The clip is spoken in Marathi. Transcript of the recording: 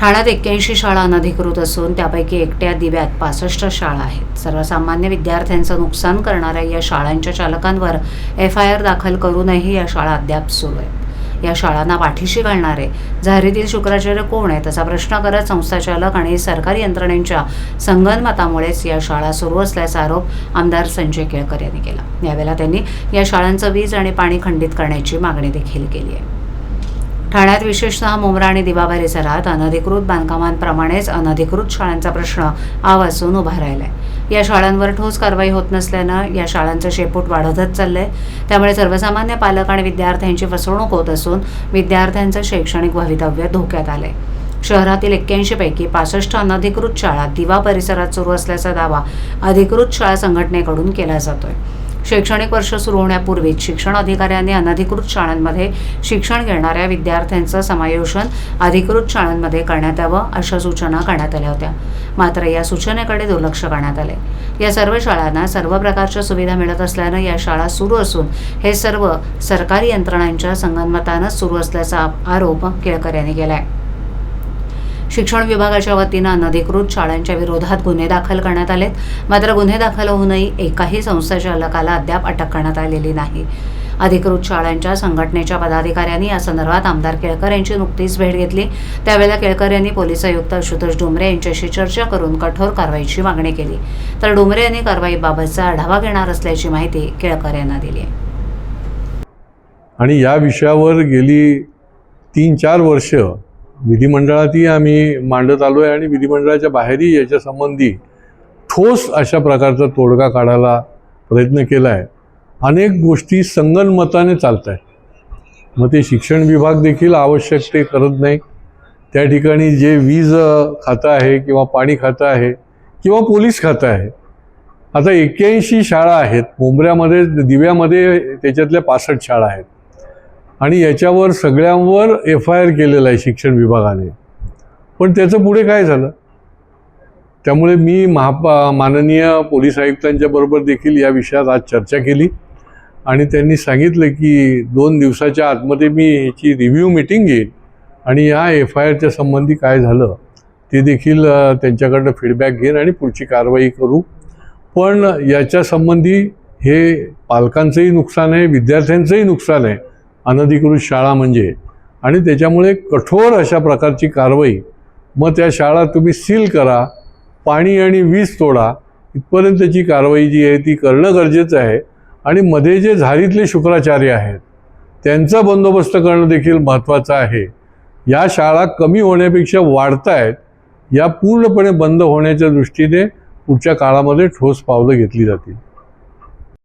ठाण्यात 81 शाळा अनधिकृत असून त्यापैकी एकट्या दिव्यात 65 शाळा आहेत। सर्वसामान्य विद्यार्थ्यांचं नुकसान करणाऱ्या या शाळांच्या चालकांवर FIR दाखल करूनही या शाळा अद्याप सुरू आहेत। या शाळांना पाठीशी घालणारे झारीतील शुक्राचार्य कोण आहेत असा प्रश्न करत संस्थाचालक आणि सरकारी यंत्रणेच्या संगनमतामुळेच या शाळा सुरू असल्याचा आरोप आमदार संजय केळकर यांनी केला। यावेळेला त्यांनी या शाळांचं वीज आणि पाणी खंडित करण्याची मागणी देखील केली आहे। ठाण्यात विशेषतः मुंब्रा आणि दिवा परिसरात अनधिकृत बांधकामांप्रमाणेच अनधिकृत शाळांचा प्रश्न आवासून उभा राहिलाय। या शाळांवर ठोस कारवाई होत नसल्यानं या शाळांचं शेपूट वाढतच चाललंय। त्यामुळे सर्वसामान्य पालक आणि विद्यार्थ्यांची फसवणूक होत असून विद्यार्थ्यांचं शैक्षणिक भवितव्य धोक्यात आलंय। शहरातील 81 पैकी 65 अनधिकृत शाळा दिवा परिसरात सुरू असल्याचा दावा अधिकृत शाळा संघटनेकडून केला जातोय। शैक्षणिक वर्ष सुरू होण्यापूर्वीच शिक्षण अधिकाऱ्यांनी अनधिकृत शाळांमध्ये शिक्षण घेणाऱ्या विद्यार्थ्यांचं समायोजन अधिकृत शाळांमध्ये करण्यात यावं अशा सूचना करण्यात आल्या होत्या। मात्र या सूचनेकडे दुर्लक्ष करण्यात आले। या सर्व शाळांना सर्व प्रकारच्या सुविधा मिळत असल्यानं या शाळा सुरू असून हे सर्व सरकारी यंत्रणांच्या संगनमतानं सुरू असल्याचा आरोप केळकर यांनी केलाय। शिक्षण विभागाच्या वतीनं अनधिकृत शाळांच्या विरोधात गुन्हे दाखल करण्यात आलेत। मात्र गुन्हे दाखल होऊनही एकाही संस्थाचालकाला अद्याप अटक करण्यात आलेली नाही। अधिकृत शाळांच्या संघटनेच्या पदाधिकाऱ्यांनी या संदर्भात आमदार केळकर यांची नुकतीच भेट घेतली। त्यावेळेला केळकर यांनी पोलीस आयुक्त आशुतोष डोंबरे यांच्याशी चर्चा करून कठोर कारवाईची मागणी केली। तर डोंबरे यांनी कारवाईबाबतचा आढावा घेणार असल्याची माहिती केळकर यांना दिली आहे। आणि या विषयावर गेली 3-4 वर्ष विधिमंडळातही आम्ही मांडत आलो आहे आणि विधिमंडळाच्या बाहेरही याच्या संबंधी ठोस अशा प्रकारचा तोडगा काढायला प्रयत्न केला आहे। अनेक गोष्टी संगनमताने चालत आहेत। मग ते शिक्षण विभाग देखील आवश्यक ते करत नाही। त्या ठिकाणी जे वीज खातं आहे किंवा पाणी खातं आहे किंवा पोलीस खातं आहे, आता 81 शाळा आहेत। मुंब्र्यामध्ये दिव्यामध्ये त्याच्यातल्या 65 शाळा आहेत आणि याच्यावर सगळ्यांवर FIR केलेला आहे शिक्षण विभागाने। पण त्याचं पुढे काय झालं? त्यामुळे मी माननीय पोलीस आयुक्तांच्या बरोबर देखील या विषयात आज चर्चा केली आणि त्यांनी सांगितलं की 2 दिवसाच्या आतमध्ये मी ह्याची रिव्ह्यू मीटिंग घेईन आणि या FIRच्या संबंधी काय झालं ते देखील त्यांच्याकडनं फीडबॅक घेईन आणि पुढची कारवाई करू। पण याच्या संबंधी हे पालकांचंही नुकसान आहे, विद्यार्थ्यांचंही नुकसान आहे अनधिकृत शाळा म्हणजे, आणि त्याच्यामुळे कठोर अशा प्रकारची कारवाई। मग त्या शाळा तुम्ही सील करा, पाणी आणि वीज तोडा, इथपर्यंतची कारवाई जी आहे ती करणं गरजेचं आहे। आणि मध्ये जे झारीतले शुक्राचार्य आहेत त्यांचा बंदोबस्त करणं देखील महत्त्वाचं आहे। या शाळा कमी होण्यापेक्षा वाढत आहेत। या पूर्णपणे बंद होण्याच्या दृष्टीने पुढच्या काळामध्ये ठोस पावलं घेतली जातील।